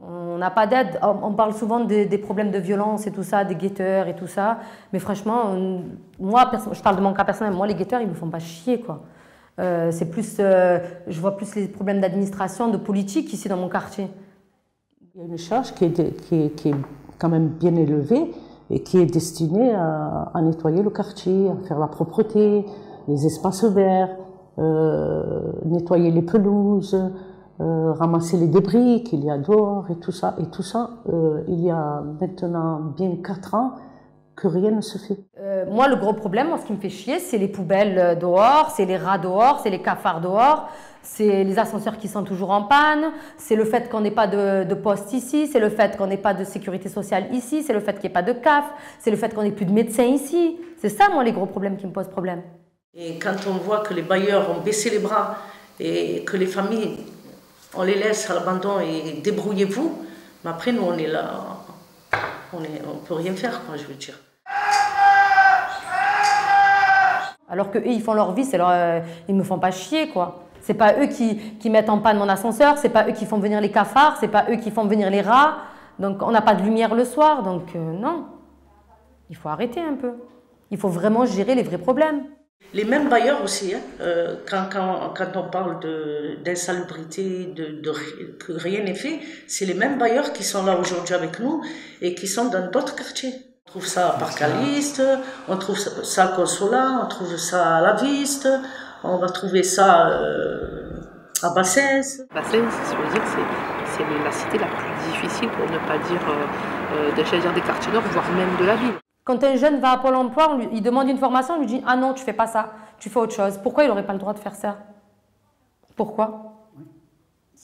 On n'a pas d'aide. On parle souvent des problèmes de violence et tout ça, des guetteurs et tout ça. Mais franchement, moi, je parle de mon cas personnel, moi, les guetteurs, ils me font pas chier, quoi. C'est plus, je vois plus les problèmes d'administration, de politique ici dans mon quartier. Il y a une charge qui est quand même bien élevée et qui est destinée à nettoyer le quartier, à faire la propreté, les espaces verts, nettoyer les pelouses, ramasser les débris qu'il y a dehors et tout ça. Et tout ça, il y a maintenant bien 4 ans que rien ne se fait. Moi, le gros problème, ce qui me fait chier, c'est les poubelles dehors, c'est les rats dehors, c'est les cafards dehors, c'est les ascenseurs qui sont toujours en panne, c'est le fait qu'on n'ait pas de poste ici, c'est le fait qu'on n'ait pas de sécurité sociale ici, c'est le fait qu'il n'y ait pas de CAF, c'est le fait qu'on n'ait plus de médecins ici. C'est ça, moi, les gros problèmes qui me posent problème. Et quand on voit que les bailleurs ont baissé les bras et que les familles, on les laisse à l'abandon et débrouillez-vous, mais après, nous, on est là, on peut rien faire, quoi, je veux dire. Alors qu'eux, ils font leur vie, ils me font pas chier, quoi. C'est pas eux qui mettent en panne mon ascenseur, c'est pas eux qui font venir les cafards, c'est pas eux qui font venir les rats. Donc on n'a pas de lumière le soir, donc non. Il faut arrêter un peu. Il faut vraiment gérer les vrais problèmes. Les mêmes bailleurs aussi, hein, quand on parle d'insalubrité, que rien n'est fait, c'est les mêmes bailleurs qui sont là aujourd'hui avec nous et qui sont dans d'autres quartiers. On trouve ça à Parcaliste, on trouve ça à Consolat, on trouve ça à La Viste, on va trouver ça à Bassès. Bassès, je veux dire, c'est la cité la plus difficile, pour ne pas dire des quartiers nord, voire même de la ville. Quand un jeune va à Pôle emploi, il demande une formation, on lui dit « Ah non, tu fais pas ça, tu fais autre chose ». Pourquoi il n'aurait pas le droit de faire ça? Pourquoi?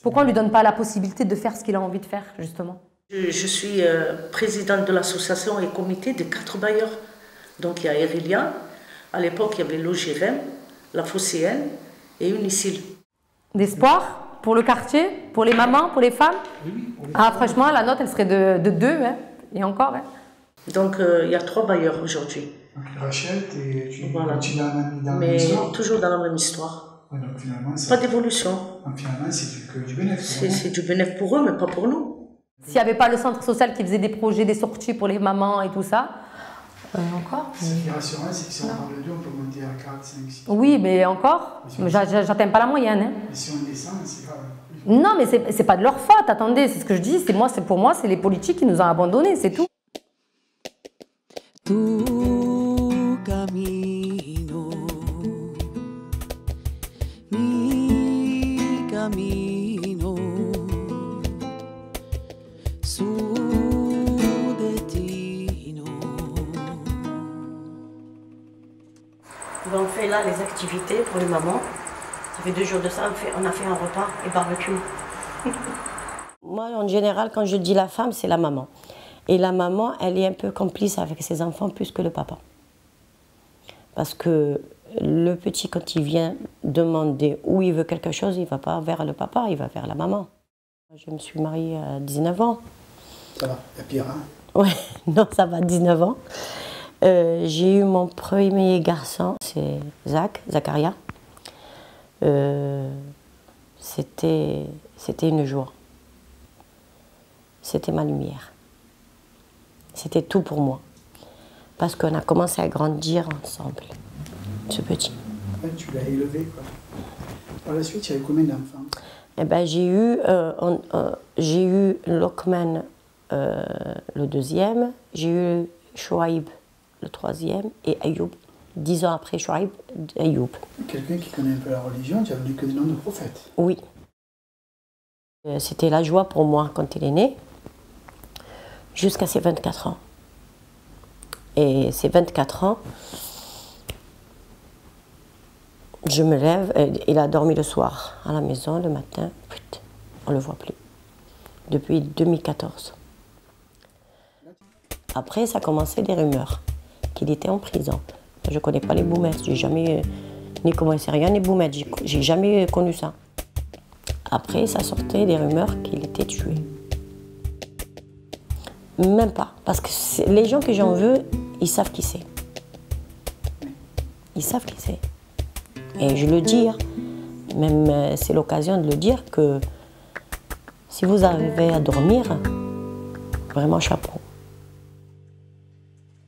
Pourquoi on ne lui donne pas la possibilité de faire ce qu'il a envie de faire, justement? Je suis présidente de l'association et comité des 4 bailleurs. Donc il y a Erelia, à l'époque il y avait l'OGRM, la Phocéenne et Unicil. D'espoir pour le quartier, pour les mamans, pour les femmes? Ah franchement, la note elle serait de 2, hein, et encore. Hein. Donc il y a 3 bailleurs aujourd'hui. Donc ils rachètent et tu continues dans mais la même histoire. Toujours dans la même histoire. Ouais, donc finalement, pas d'évolution. Finalement c'est que du bénéfice. C'est du bénéfice pour eux, mais pas pour nous. S'il n'y avait pas le centre social qui faisait des projets, des sorties pour les mamans et tout ça, encore. Ce qui est rassurant, c'est que si on parle de 2, on peut monter à 4, 5, 6. Oui, mais encore, j'atteins pas la moyenne. Hein. Mais si on descend, c'est grave. Non, mais c'est pas de leur faute, attendez, c'est ce que je dis, pour moi, c'est les politiques qui nous ont abandonnés, c'est tout. Tu camino, mi camino, su destino. On fait là les activités pour les mamans. Ça fait 2 jours de ça, on a fait un repas et barbecue. Moi, en général, quand je dis la femme, c'est la maman. Et la maman, elle est un peu complice avec ses enfants plus que le papa. Parce que le petit, quand il vient demander où il veut quelque chose, il ne va pas vers le papa, il va vers la maman. Je me suis mariée à 19 ans. Ça va, il y a pire, hein? Ouais, non, ça va, 19 ans. J'ai eu mon premier garçon, c'est Zacharia. C'était une joie. C'était ma lumière. C'était tout pour moi. Parce qu'on a commencé à grandir ensemble, ce petit. Ouais, tu l'as élevé, quoi. Par la suite, il y avait combien d'enfants? Eh ben, j'ai eu Lokman le 2e, j'ai eu Chouaib le 3e et Ayoub. 10 ans après Chouaib, Ayoub. Quelqu'un qui connaît un peu la religion, tu as donné que des noms de prophètes. Oui. C'était la joie pour moi quand il est né, jusqu'à ses 24 ans. Et ces 24 ans, je me lève, il a dormi le soir à la maison, le matin, on ne le voit plus. Depuis 2014. Après, ça a commencé des rumeurs qu'il était en prison. Je ne connais pas les boumettes, j'ai jamais ni commissariat ni boumettes, j'ai jamais connu ça. Après, ça sortait des rumeurs qu'il était tué. Même pas, parce que les gens que j'en veux, ils savent qui c'est. Ils savent qui c'est. Et je le dis, hein, même c'est l'occasion de le dire que si vous arrivez à dormir, vraiment chapeau.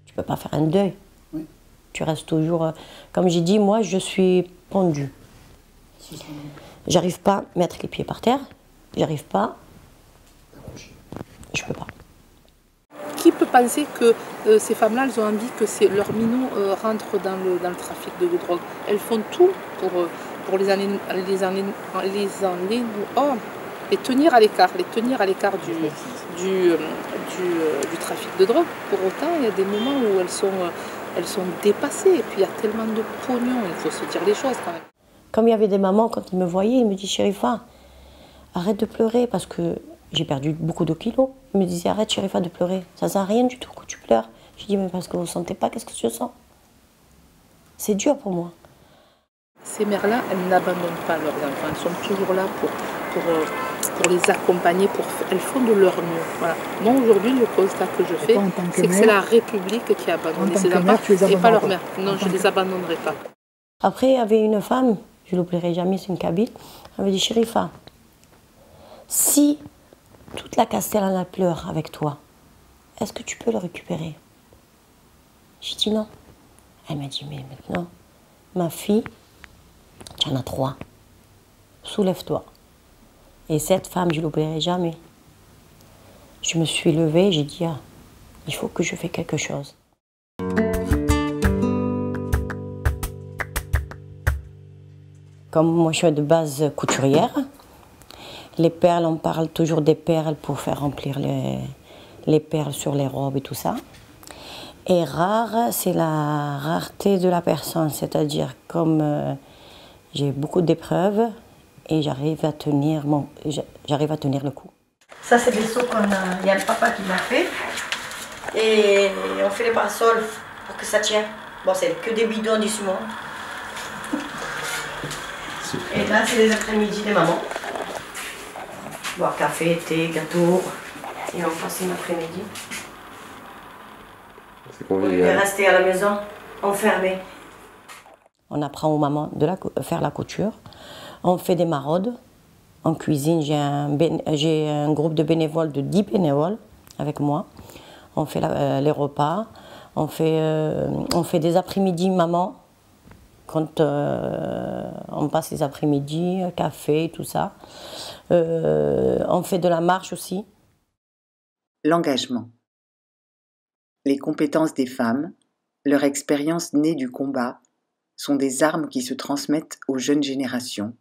Tu peux pas faire un deuil. Oui. Tu restes toujours... Comme j'ai dit, moi, je suis pendue. J'arrive pas à mettre les pieds par terre. J'arrive pas... Je peux pas. Qui peut penser que ces femmes-là, elles ont envie que leurs minots rentrent dans le trafic de drogue? Elles font tout pour les tenir à l'écart, du trafic de drogue. Pour autant, il y a des moments où elles sont dépassées. Et puis il y a tellement de pognon, il faut se dire les choses quand même. Comme il y avait des mamans, quand ils me voyaient, ils me disaient, Chérifa, arrête de pleurer parce que j'ai perdu beaucoup de kilos. Ils me disaient, arrête Chérifa de pleurer, ça ne sert à rien du tout que tu pleures. Je dis, mais parce que vous ne sentez pas, qu'est-ce que je sens? C'est dur pour moi. Ces mères-là, elles n'abandonnent pas leurs enfants, elles sont toujours là pour les accompagner, elles font de leur mieux. Voilà. Moi aujourd'hui, le constat que je fais, c'est que c'est la République qui a abandonné ses enfants et pas leur mère. Non, je ne les abandonnerai pas. Après, il y avait une femme, je ne l'oublierai jamais, c'est une Kabyle, elle m'a dit, Chérifa, si toute la Castellane pleure avec toi, est-ce que tu peux le récupérer? J'ai dit non. Elle m'a dit, mais maintenant, ma fille, tu en as 3. Soulève-toi. Et cette femme, je ne l'oublierai jamais. Je me suis levée, j'ai dit, ah, il faut que je fasse quelque chose. Comme moi, je suis de base couturière, les perles, on parle toujours des perles pour faire remplir les perles sur les robes et tout ça. Et rare, c'est la rareté de la personne, c'est-à-dire comme j'ai beaucoup d'épreuves et j'arrive à tenir le coup. Ça, c'est des seaux il y a le papa qui l'a fait. Et on fait les parasols pour que ça tienne. Bon, c'est que des bidons du ciment. Et là, c'est les après-midi des mamans. Boire café, thé, gâteau. Et on passe une après-midi. C'est On convivial. est resté à la maison, enfermé. On apprend aux mamans de faire la couture. On fait des maraudes. En cuisine, j'ai un groupe de bénévoles, de 10 bénévoles avec moi. On fait les repas. On fait des après-midi maman. Quand on passe les après-midi, café, tout ça. On fait de la marche aussi. L'engagement. Les compétences des femmes, leur expérience née du combat, sont des armes qui se transmettent aux jeunes générations,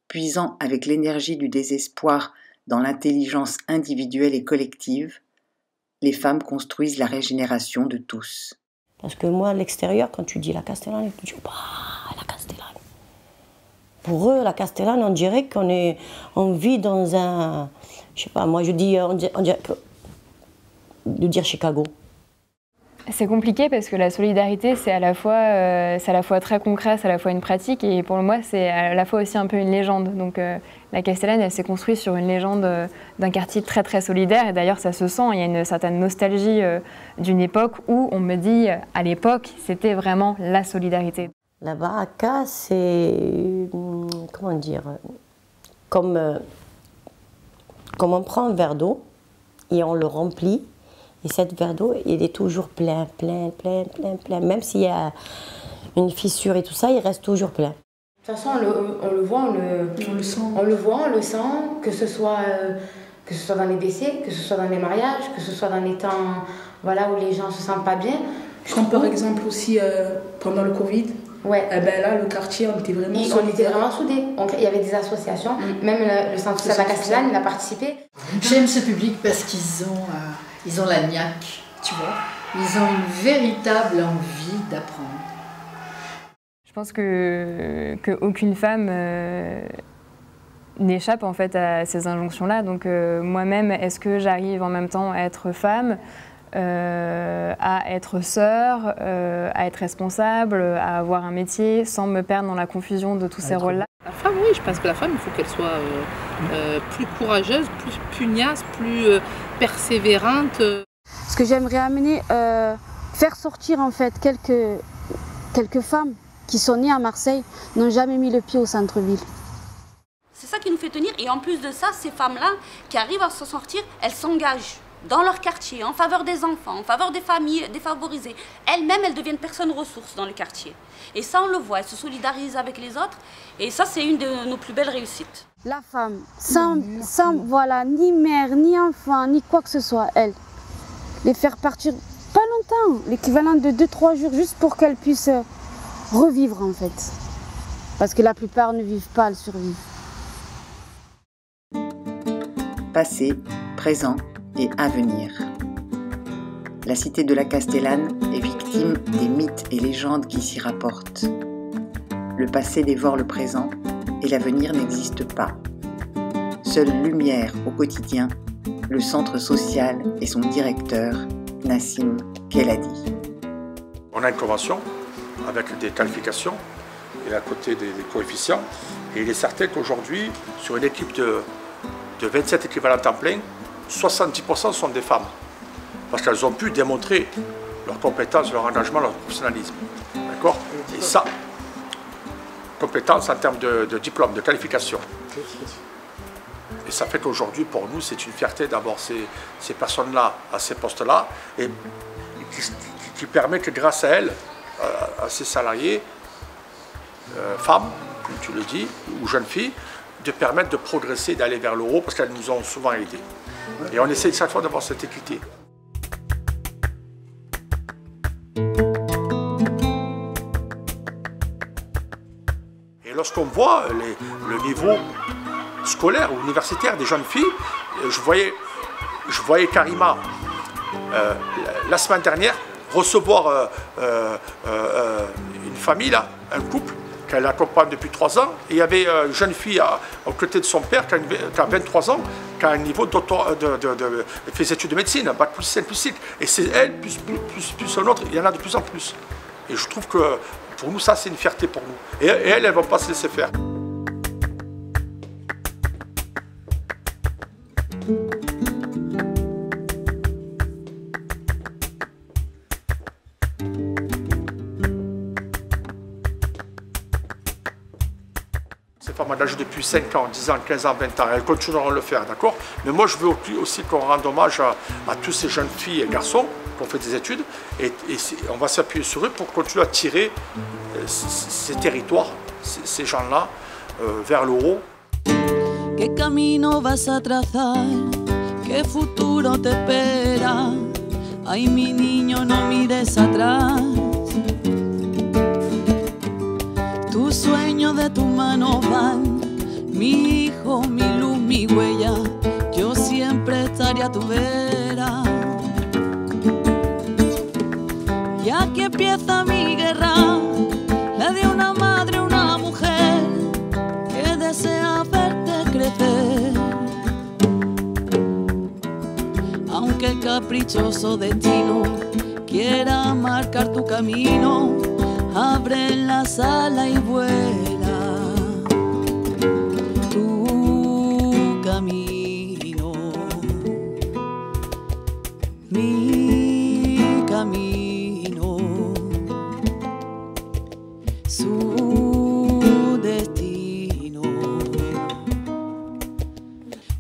puisant avec l'énergie du désespoir dans l'intelligence individuelle et collective, les femmes construisent la régénération de tous. Parce que moi, à l'extérieur, quand tu dis la Castellane, tu dis bah, la Castellane. Pour eux, la Castellane, on dirait on vit dans un, je sais pas, moi je dis, on dirait de dire Chicago. C'est compliqué parce que la solidarité, c'est à la fois très concret, c'est à la fois une pratique, et pour moi, c'est à la fois aussi un peu une légende. Donc la Castellane, elle s'est construite sur une légende d'un quartier très très solidaire, et d'ailleurs ça se sent, il y a une certaine nostalgie d'une époque où on me dit, à l'époque, c'était vraiment la solidarité. La baraka, c'est, comment dire, comme on prend un verre d'eau et on le remplit. Et cette verre d'eau, il est toujours plein. Même s'il y a une fissure et tout ça, il reste toujours plein. De toute façon, on le voit, on le sent. On le voit, on le sent, que ce soit dans les décès, que ce soit dans les mariages, que ce soit dans les temps voilà, où les gens ne se sentent pas bien. Comme par exemple aussi pendant le Covid. Ouais. Ben là, le quartier, on était vraiment soudés. On était vraiment soudés. Il y avait des associations. Même le centre social de la Castellane, il a participé. J'aime ce public parce qu'ils ont la niaque, tu vois. Ils ont une véritable envie d'apprendre. Je pense qu'aucune femme n'échappe en fait à ces injonctions-là. Donc moi-même, est-ce que j'arrive en même temps à être femme, à être sœur, à être responsable, à avoir un métier, sans me perdre dans la confusion de tous ces rôles-là. La femme, oui, je pense que la femme, il faut qu'elle soit plus courageuse, plus pugnace, plus persévérante. Ce que j'aimerais amener, faire sortir en fait quelques femmes qui sont nées à Marseille, n'ont jamais mis le pied au centre-ville. C'est ça qui nous fait tenir. Et en plus de ça, ces femmes-là qui arrivent à s'en sortir, elles s'engagent dans leur quartier, en faveur des enfants, en faveur des familles défavorisées. Elles-mêmes, elles deviennent personnes ressources dans le quartier. Et ça, on le voit, elles se solidarisent avec les autres. Et ça, c'est une de nos plus belles réussites. La femme, sans voilà, ni mère, ni enfant, ni quoi que ce soit, elle, les faire partir pas longtemps, l'équivalent de 2-3 jours, juste pour qu'elles puissent revivre en fait. Parce que la plupart ne vivent pas, elles survivent. Passé, présent et avenir. La cité de la Castellane est victime des mythes et légendes qui s'y rapportent. Le passé dévore le présent et l'avenir n'existe pas. Seule lumière au quotidien, le centre social et son directeur, Nassim Keladi. On a une convention avec des qualifications et à côté des coefficients. Et il est certain qu'aujourd'hui, sur une équipe de 27 équivalents temps plein, 70% sont des femmes. Parce qu'elles ont pu démontrer leurs compétences, leur engagement, leur professionnalisme. D'accord? Et ça, compétences en termes de diplôme, de qualification. Et ça fait qu'aujourd'hui, pour nous, c'est une fierté d'avoir ces personnes-là à ces postes-là et qui permet que grâce à elles, à ces salariés, femmes, comme tu le dis, ou jeunes filles, de permettre de progresser, d'aller vers le haut, parce qu'elles nous ont souvent aidés. Et on essaie chaque fois d'avoir cette équité. Et lorsqu'on voit le niveau scolaire ou universitaire des jeunes filles, je voyais Karima la semaine dernière recevoir une famille, là, un couple, qu'elle accompagne depuis 3 ans. Et il y avait une jeune fille aux côtés de son père qui a 23 ans, qui a un niveau elle fait des études de médecine, bac plus 5 plus 6. Et c'est elle, plus un autre, il y en a de plus en plus. Et je trouve que pour nous, ça, c'est une fierté pour nous. Et elles ne vont pas se laisser faire. Ces femmes âgées depuis 5 ans, 10 ans, 15 ans, 20 ans, elles continueront à le faire, d'accord? Mais moi, je veux aussi qu'on rende hommage à tous ces jeunes filles et garçons qui ont fait des études, et on va s'appuyer sur eux pour continuer à tirer ces territoires, ces gens-là, vers le haut. ¿Qué camino vas a trazar? ¿Qué futuro te espera? Ay, mi niño, no mires atrás. Tus sueños de tu mano van, mi hijo, mi luz, mi huella. Yo siempre estaré a tu vera. Y aquí empieza mi guerra, la de una madre, una mujer que desea verte crecer. Aunque el caprichoso destino quiera marcar tu camino, abre las alas y vuela tu camino, mi camino, su destino,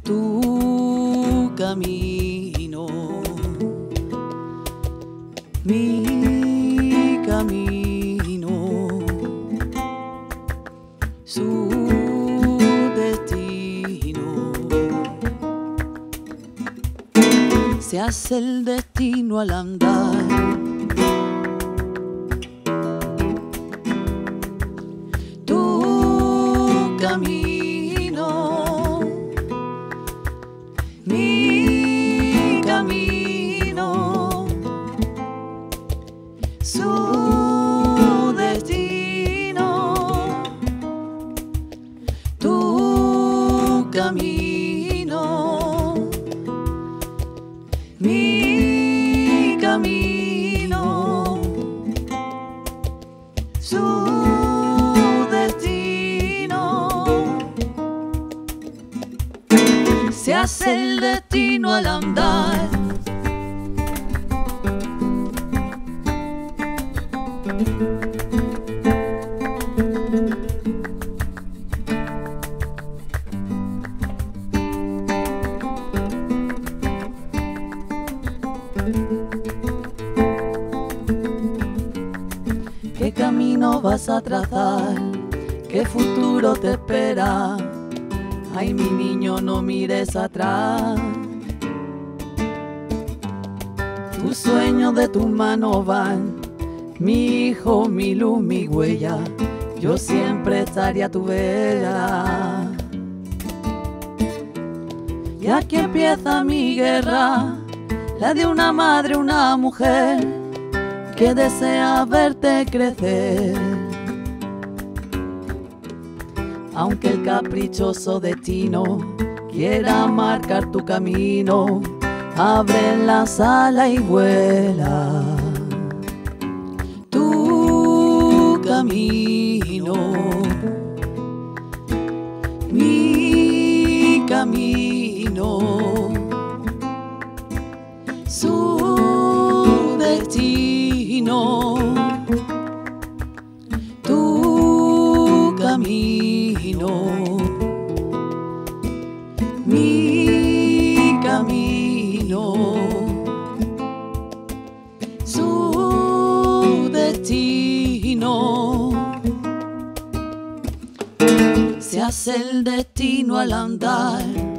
tu camino, mi camino, su destino. Se hace el destino al andar. Tu camino, mi camino, su destino, tu camino, mi su destino. Se hace el destino al andar. ¿Qué camino vas a trazar? ¿Qué futuro te espera? Ay, mi niño, no mires atrás. Tus sueños de tus manos van, mi hijo, mi luz, mi huella. Yo siempre estaré a tu vera. Y aquí empieza mi guerra, la de una madre, una mujer que desea verte crecer. Aunque el caprichoso destino quiera marcar tu camino, abre las alas y vuela. Tu camino, mi camino, su destino. Tu camino, mi camino, su destino. Se hace el destino al andar.